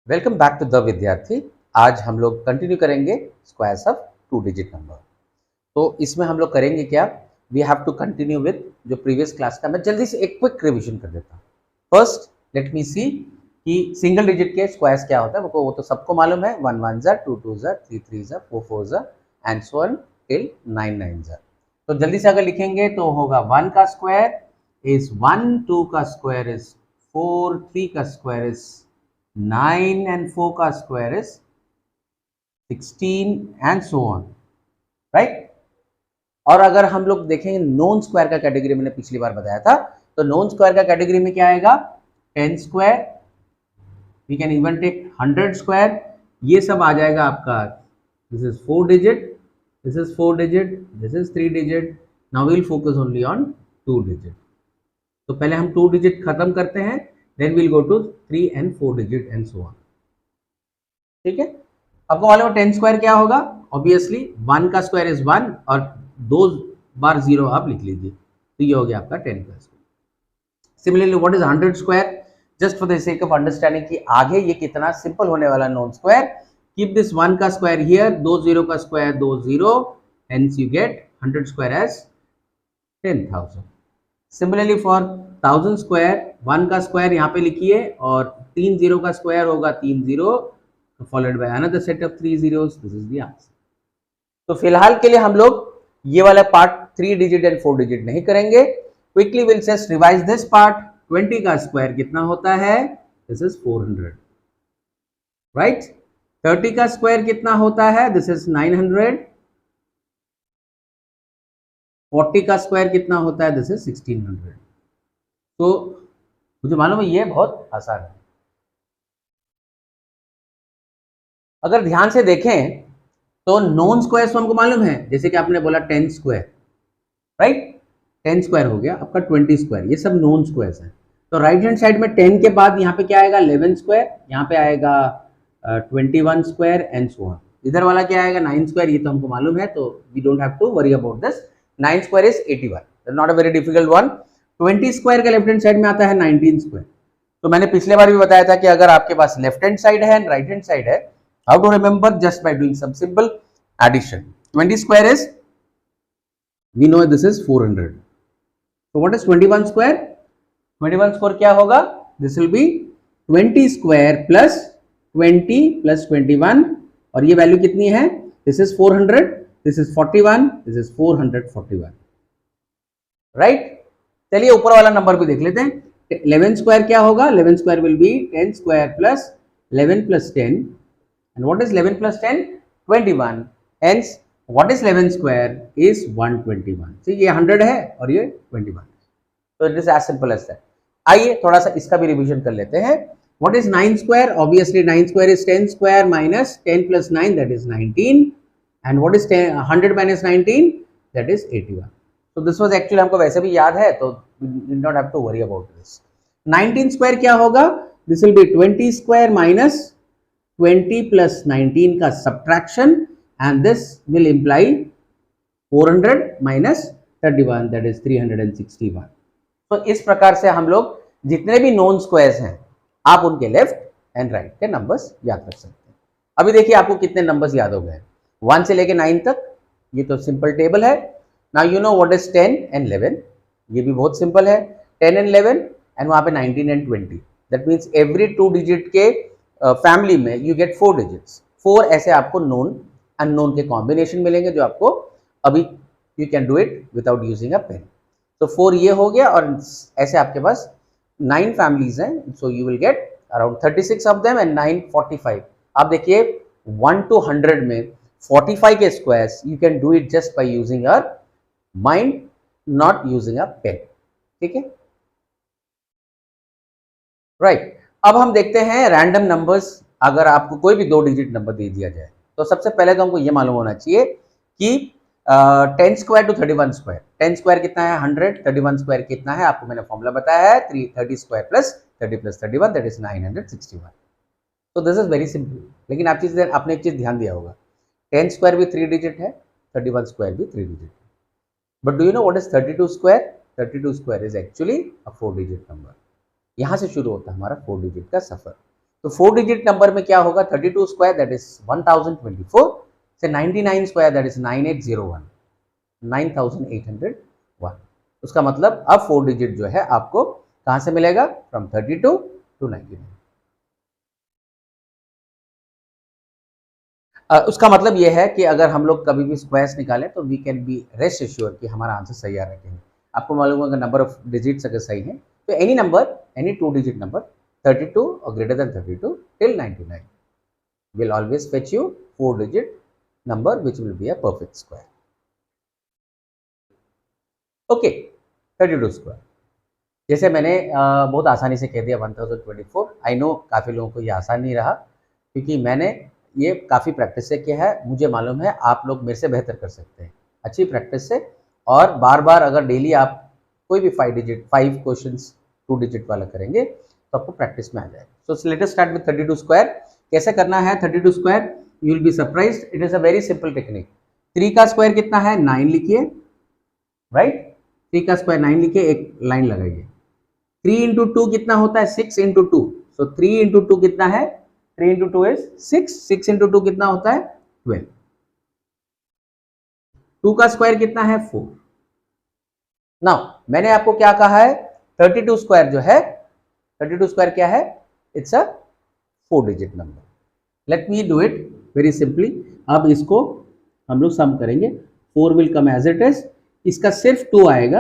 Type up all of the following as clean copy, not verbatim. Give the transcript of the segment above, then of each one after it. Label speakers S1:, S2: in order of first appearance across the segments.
S1: Welcome back to the विद्यार्थी। आज हम लोग कंटिन्यू करेंगे squares of two digit number. तो इसमें हम लोग करेंगे क्या, we have to continue with जो प्रीवियस क्लास का। मैं जल्दी से एक क्विक रिवीजन कर देता हूँ। फर्स्ट लेट मी सी कि सिंगल डिजिट के स्क्वायर्स क्या होता है। वो तो सबको मालूम है, 1 1 ज़ा, 2 2 ज़ा, 3 3 ज़ा, 4 4 ज़ा एंड सो ऑन टिल 9 9 ज़ा। तो जल्दी से अगर लिखेंगे तो होगा 1 का स्क्वायर इज 1, 2 का स्क्वायर इज 4, 3 का स्क्वायर इज 9 and 4 का square is 16 and so on, right. और अगर हम लोग देखेंगे नॉन स्क्वायर का कैटेगरी, मैंने पिछली बार बताया था, तो नॉन स्क्वायर का कैटेगरी में क्या आएगा, 10 square, we can even take 100 square, ये सब आ जाएगा आपका। This is 4 digit, this is 4 digit, this is 3 digit. Now will focus only on 2 digit. तो पहले हम 2 डिजिट खत्म करते हैं, then will go to 3 and 4 digit and so on. ठीक है, आपको मालूम है 10 स्क्वायर क्या होगा, ऑब्वियसली 1 का स्क्वायर इज 1 और 2 बार 0 आप लिख लीजिए, तो ये हो गया आपका 10 का square. Similarly what is 100 square, just for the sake of understanding कि आगे ये कितना सिंपल होने वाला नॉन स्क्वायर, कीप दिस 1 का स्क्वायर हियर, 2 0 का square 2 0, hence you get 100 square as 10,000। Similarly for 1000 square, 1 का स्क्वायर यहाँ पे लिखिए और 3 0 का स्क्वायर होगा 3 0 followed by another set of 3 zeros, this is the answer. तो फिलहाल के लिए हम लोग ये वाला पार्ट 3 डिजिट एंड 4 डिजिट नहीं करेंगे। Quickly will just revise this part. 20 का स्क्वायर कितना होता है, दिस इज 400, राइट। 30 का स्क्वायर कितना होता है, दिस इज 900। 40 का स्क्वायर कितना होता है, दिस इज 1600। तो मुझे मालूम है ये बहुत आसान है। अगर ध्यान से देखें तो नॉन स्क्वायर्स तो हमको मालूम है, जैसे कि आपने बोला 10 स्क्वायर, राइट, 10 स्क्वायर हो गया आपका, 20 स्क्वायर, ये सब नॉन स्क्वायर्स हैं। तो राइट हैंड साइड में 10 के बाद यहाँ पे क्या आएगा, 11 स्क्वायर, यहाँ पे आएगा 21 स्क्वायर एंड सो ऑन। इधर वाला क्या आएगा, 9 स्क्वायर, ये तो हमको मालूम है, तो we don't have to worry about this. 9 square is 81, not a very difficult one. 20 square का लेफ्ट हैंड साइड में आता है 19 स्क्वायर। तो मैंने पिछले बार भी बताया था कि अगर आपके पास लेफ्ट हैंड साइड है एंड राइट हैंड साइड है, how to remember, just by doing some simple addition. 20 square is, we know this is 400. So what is 21 square? 21 square क्या होगा, this will be 20 square plus 20 plus 21, और ये value कितनी है, this is 400, this is 41, this is 441, right? चलिए ऊपर वाला number भी देख लेते हैं। 11 स्क्वायर क्या होगा, 11 square will be 10 square plus 11 plus 10, and what is 11 plus 10? 21. Hence what is 11 square is 121. So ये 100 है और ये 21, तो it is as simple as that. आइए थोड़ा सा इसका भी रिवीजन कर लेते हैं। What is 9 square, obviously 9 square is 10 square minus 10 plus 9, that is 19, and what is 100 minus 19, that is 81। तो दिस वाज एक्चुअली हमको वैसे भी याद है, तो we do not have to worry about this. 19 square क्या होगा, this will be 20 square minus 20 plus 19 का subtraction, and this will imply 400 minus 31, that is 361। तो इस प्रकार से हम लोग जितने भी नॉन स्क्वायर्स हैं, आप उनके लेफ्ट एंड राइट के नंबर्स याद रख सकते हैं। अभी देखिए आपको कितने नंबर्स याद हो गए, 1 से लेके 9 तक, ये तो सिंपल टेबल है। Now you know what is 10 and 11, ये भी बहुत सिंपल है, 10 and 11 एंड वहां पे 19 and 20, that means every 2 digit के फैमिली में यू गेट 4 डिजिट्स। 4 ऐसे आपको नोन अननोन के कॉम्बिनेशन मिलेंगे, जो आपको अभी you can do it without using a pen. तो 4 ये हो गया, और ऐसे आपके पास 9 फैमिलीज हैं, so you will get around 36 of them and 9 45। आप देखिए 1 to 100 में 45 के squares you can do it just by using your mind, not using a pen, ठीक है, राइट। अब हम देखते हैं रैंडम नंबर्स। अगर आपको कोई भी 2 डिजिट नंबर दे दिया जाए, तो सबसे पहले तो हमको ये मालूम होना चाहिए कि 10 स्क्वायर टू 31 स्क्वायर, 10 स्क्वायर कितना है 100, 31 स्क्वायर कितना है, आपको मैंने फॉर्मूला बताया है 30 square plus 30 plus 31, that is 961। तो दिस इज वेरी सिंपल। लेकिन आपने एक चीज ध्यान दिया होगा, 10 स्क्वायर भी 3 डिजिट है, 31 स्क्वायर भी 3 डिजिट है, but do you know what is 32 square? 32 square is actually a 4 digit number. यहां से शुरू होता है हमारा 4 डिजिट का सफर। तो 4 डिजिट नंबर में क्या होगा, 32 स्क्वायर दैट इज 1024 से 99 स्क्वायर दैट इज 9801, 9801। उसका मतलब अब 4 डिजिट जो है आपको कहां से मिलेगा, फ्रॉम 32 टू 99। उसका मतलब यह है कि अगर हम लोग कभी भी स्क्वायर्स निकालें तो we can be rest assure कि हमारा आंसर सही आ रहा है। आपको मालूम होगा नंबर ऑफ डिजिट्स अगर सही है तो any number, any 2 digit number 32 or greater than 32 till 99 will always fetch you 4 digit number which will be a perfect square. Okay, 32 square जैसे मैंने बहुत आसानी से कह दिया 1024। आई नो काफ़ी लोगों को ये आसान नहीं रहा क्योंकि मैंने ये काफ़ी प्रैक्टिस से किया है। मुझे मालूम है आप लोग मेरे से बेहतर कर सकते हैं अच्छी प्रैक्टिस से, और बार बार अगर डेली आप कोई भी 5 क्वेश्चंस 2 डिजिट वाला करेंगे तो आपको प्रैक्टिस में आ जाएगा। So let us start with 32 square. कैसे करना है 32 square, you will be surprised, it is a very simple technique. 3 का स्क्वायर कितना है, 9 लिखिए, राइट। 3 का स्क्वायर 9 लिखिए, एक लाइन लगाइए। 3 इंटू 2 कितना होता है, 6 इंटू 2। सो 3 इंटू 2 कितना है, 3 इंटू 2 इज 6, 6 इंटू 2 कितना होता है 12। 2 का स्क्वायर कितना है 4। नाउ मैंने आपको क्या कहा है, 32 स्क्वायर जो है, 32 स्क्वायर क्या है, it's a 4 digit number. Let me do it very simply. अब इसको हम लोग सम करेंगे, 4 will come as it is, इसका सिर्फ 2 आएगा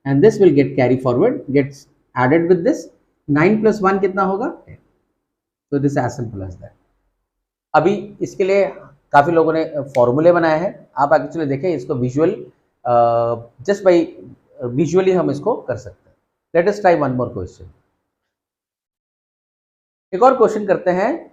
S1: and this will get carry forward, gets added with this. 9 plus 1 कितना होगा 10। तो this as simple as that. अभी इसके लिए काफी लोगों ने फॉर्मूले बनाए हैं, आप एक्चुअली देखें इसको विजुअल, जस्ट बाई विजुअली हम इसको कर सकते हैं। Late us try one more question. एक और क्वेश्चन करते हैं,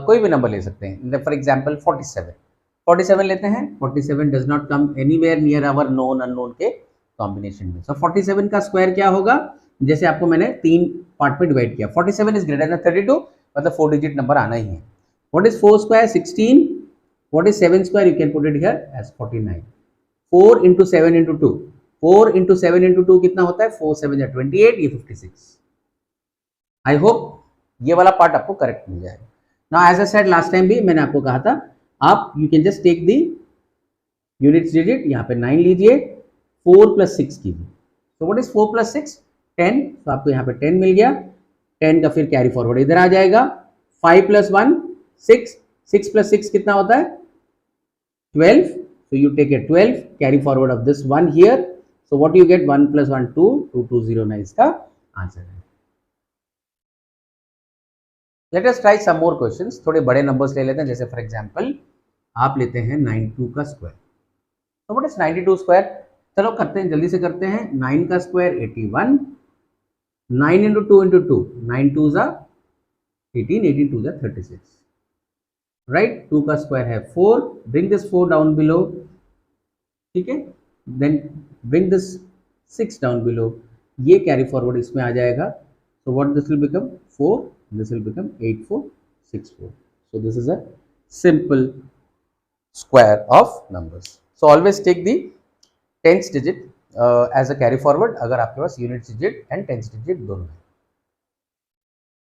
S1: कोई भी नंबर ले सकते हैं, फॉर एग्जांपल 47 लेते हैं। 47 does not come anywhere near our known unknown के कॉम्बिनेशन में। सो 47 का स्क्वायर क्या होगा, जैसे आपको मैंने 3 पार्ट में डिवाइड किया। 47 इज ग्रेटर देन 32, मतलब 4 डिजिट नंबर आना ही है। What is 4 square 16, what is 7 square, you can put it here as 49। 4 into 7 into 2, 4 into 7 into 2 कितना होता है, 4 7 या 28, ये 56। आई होप ये वाला पार्ट आपको करेक्ट मिल जाएगा। Now as I said last time भी मैंने आपको कहा था, आप you can just take the units digit, यहाँ पे 9 लीजिए, 4 प्लस 6 कीजिए। तो व्हाट इज 4 प्लस 6, 10। तो आपको यहाँ पे 10 मिल गया, 10 का फिर कैरी फॉरवर्ड इधर आ जाएगा। 5 प्लस 1 6, 6 प्लस 6 कितना होता है 12। so you take a 12 carry forward of this one here, so what you get, 1 plus 1 2, 2209 इसका आंसर है। Let us try some more questions, थोड़े बड़े नंबर्स ले लेते हैं। जैसे फॉर एग्जांपल आप लेते हैं 92 का स्क्वायर। तो व्हाट इज 92 स्क्वायर, चलो करते हैं, जल्दी से करते हैं। 9 का स्क्वायर 81, 9 इंटू 2 इंटू 2, 9 2 जा 18, 18 2 जा 36, राइट। 2 का स्क्वायर है 4, ब्रिंग दिस 4 डाउन बिलो, ठीक है, then bring this 6 down below, ये कैरी फॉरवर्ड इसमें आ जाएगा। So what this will become 4, this will become 8464. So this is a simple square of numbers. So always take the tens digit as a carry forward अगर आपके पास units digit and tens digit दोनों है।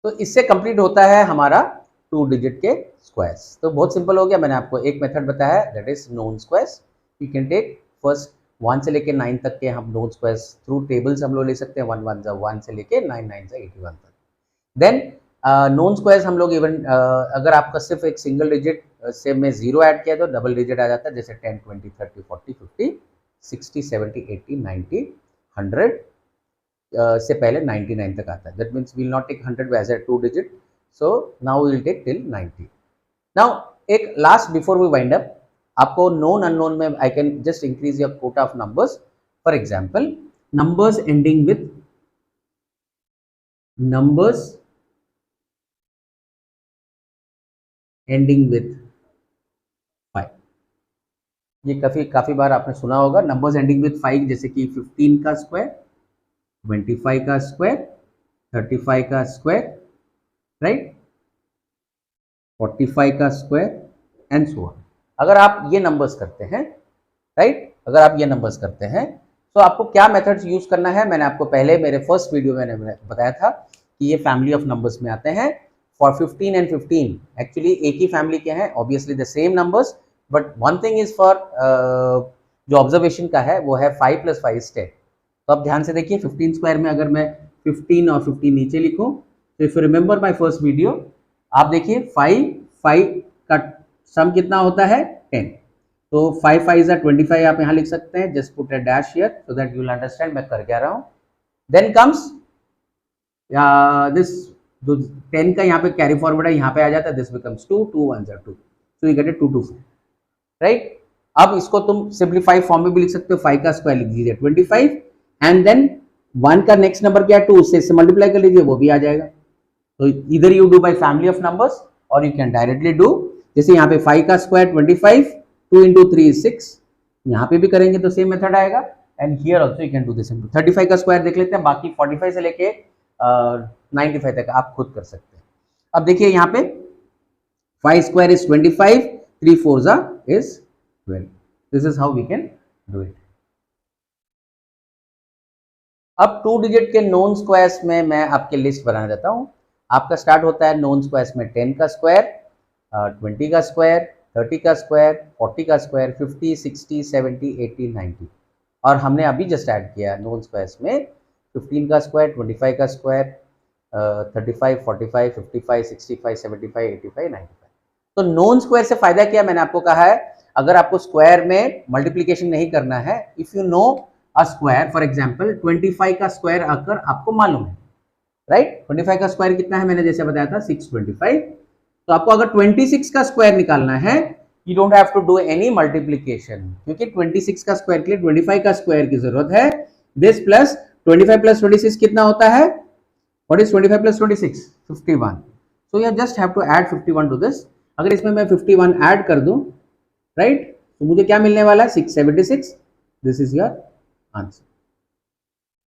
S1: तो इससे complete होता है हमारा 2 digit के स्क्वायर्स। तो बहुत सिंपल हो गया, मैंने आपको एक मेथड बताया है, that is known squares. You can take first 1 से लेके 9 तक के हम नोन स्क्वायर्स थ्रू टेबल्स हम लोग ले सकते हैं, 1 1 जा 1 से लेके 9 9 जा 81 तक। देन नोन स्क्वायर्स हम लोग इवन अगर आपका सिर्फ एक सिंगल डिजिट से में 0 ऐड किया तो डबल डिजिट आ जाता है, जैसे 10 20 30 40 50 60 70 80 90 100 से पहले 99 तक आता है। That means will not take 100 as a 2 digit, so now will take till 90। Now एक last before we wind up, आपको नोन अननोन में I can just increase your quota of numbers. For example numbers ending with ending with 5, ये काफी बार आपने सुना होगा। Numbers ending with 5 जैसे कि 15 का स्क्वायर, 25 का स्क्वायर, 35 का स्क्वायर, राइट, 45 का स्क्वायर एंड सो ऑन। अगर आप ये नंबर्स करते हैं, राइट, अगर आप ये नंबर्स करते हैं तो आपको क्या मेथड्स यूज करना है, मैंने आपको पहले मेरे फर्स्ट वीडियो में बताया था कि ये फैमिली ऑफ नंबर्स में आते हैं। फॉर 15 एंड 15 एक्चुअली एक ही फैमिली के हैं, obviously the same numbers, but one thing is for जो ऑब्जर्वेशन का है वो है 5 + 5 is 10। तो अब ध्यान से देखिए 15 स्क्वायर में अगर मैं 15 और 15 नीचे लिखूं तो if you remember my first video, आप देखिए 5 का सम कितना होता है 10, तो 5 5 is 25 आप यहाँ लिख सकते हैं, just put a dash here so that you will understand मैं कर क्या रहा हूँ। देन कम्स दिस, जो 10 का यहाँ पे कैरी फॉरवर्ड है यहाँ पे आ जाता है, this becomes 2 2 1 2, so you get it 2 2 4, right. अब इसको तुम सिंप्लीफाई फॉर्म में भी लिख सकते हो, 5 का स्क्वायर लिख दीजिए 25 एंड देन 1 का नेक्स्ट नंबर क्या है 2, उससे मल्टीप्लाई कर लीजिए, वो भी आ जाएगा। तो इधर you do by family of numbers और यू कैन डायरेक्टली डू, जैसे यहाँ पे 5 का स्क्वायर 25, 2 × 3 is 6, यहाँ पे भी करेंगे तो सेम मेथड आएगा, and here also you can do this. 35 का स्क्वायर देख लेते हैं, बाकी 45 से लेके 95 तक आप खुद कर सकते हैं। अब देखिए यहाँ पे 5 square is 25, 3 4s is 12, this is how we can do it. अब 2 डिजिट के नॉन स्क्वायर्स में मैं आपके लिस्ट बनाना देता हूँ। आपका स्टार्ट होता है नॉन स्क्वायर्स में 10 का स्क्वायर, 20 का स्क्वायर, 30 का स्क्वायर, 40 का स्क्वायर, 50, 60, 70, 80, 90, और हमने अभी जस्ट ऐड किया नॉन स्क्वायर्स में 15 का स्क्वायर, 25 का स्क्वायर, 35, 45, 55, 65, 75, 85, 95। तो नॉन स्क्वायर से फायदा क्या, मैंने आपको कहा है अगर आपको स्क्वायर में मल्टीप्लिकेशन नहीं करना है, if you know a square, for example 25 का स्क्वायर अगर आपको मालूम है, राइट, 25 का स्क्वायर कितना है मैंने जैसे बताया था 625, तो आपको अगर 26 का स्क्वायर निकालना है you don't have to do any multiplication, क्योंकि 26 का स्क्वायर के लिए 25 का स्क्वायर की जरूरत है। दिस प्लस 25 + 26 कितना होता है, what is 25 + 26, 51, so you just have to add 51 to this. अगर इसमें मैं 51 ऐड कर दूं, राइट, तो मुझे क्या मिलने वाला है 676, this is your answer.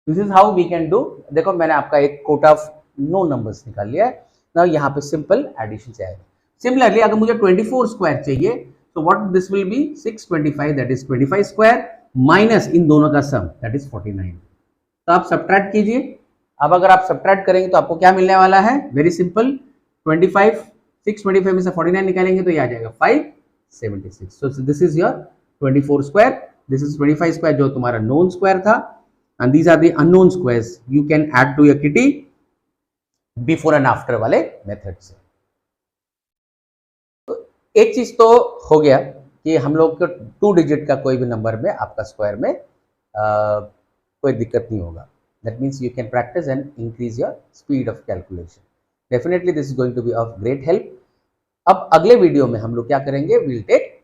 S1: This is how we can do. देखो मैंने आपका एक कोट ऑफ नो नंबर्स निकाल लिया है, नाउ यहाँ पे सिंपल एडिशन से आएगा। सिमिलरली अगर मुझे 24 स्क्वायर चाहिए तो what this will be 625, that is 25 square minus इन दोनों का सम, दैट इज 49। तो आप सब्ट्रैक्ट कीजिए। अब अगर आप सब्ट्रैक्ट करेंगे तो आपको क्या मिलने वाला है, वेरी सिंपल, 625 में से 49 निकालेंगे तो ये आ जाएगा 576। So this is your 24 square, this is 25 square जो तुम्हारा नोन स्क्वायर था, and these are the unknown squares you can add to your kitty before and after वाले मेथड से। तो एक चीज तो हो गया कि हम लोग को 2 डिजिट का कोई भी नंबर में आपका स्क्वायर में कोई दिक्कत नहीं होगा। That means you can practice and increase your speed of calculation. Definitely this is going to be of great help. अब अगले वीडियो में हम लोग क्या करेंगे, we'll take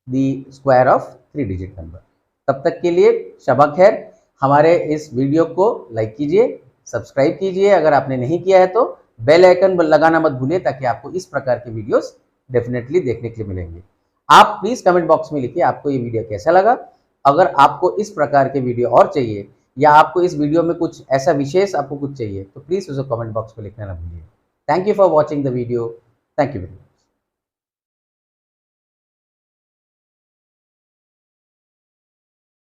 S1: the square of 3 digit number. तब तक के लिए शबा खैर। हमारे इस वीडियो को लाइक कीजिए, सब्सक्राइब कीजिए, अगर आपने नहीं किया है तो बेल आइकन लगाना मत भूलिए, ताकि आपको इस प्रकार के वीडियोस डेफिनेटली देखने के लिए मिलेंगे। आप प्लीज कमेंट बॉक्स में लिखिए आपको ये वीडियो कैसा लगा। अगर आपको इस प्रकार के वीडियो और चाहिए, या आपको इस वीडियो में कुछ ऐसा विशेष आपको कुछ चाहिए, तो प्लीज उसे कमेंट बॉक्स में लिखना ना भूलिए। Thank you for watching the video. Thank you very much.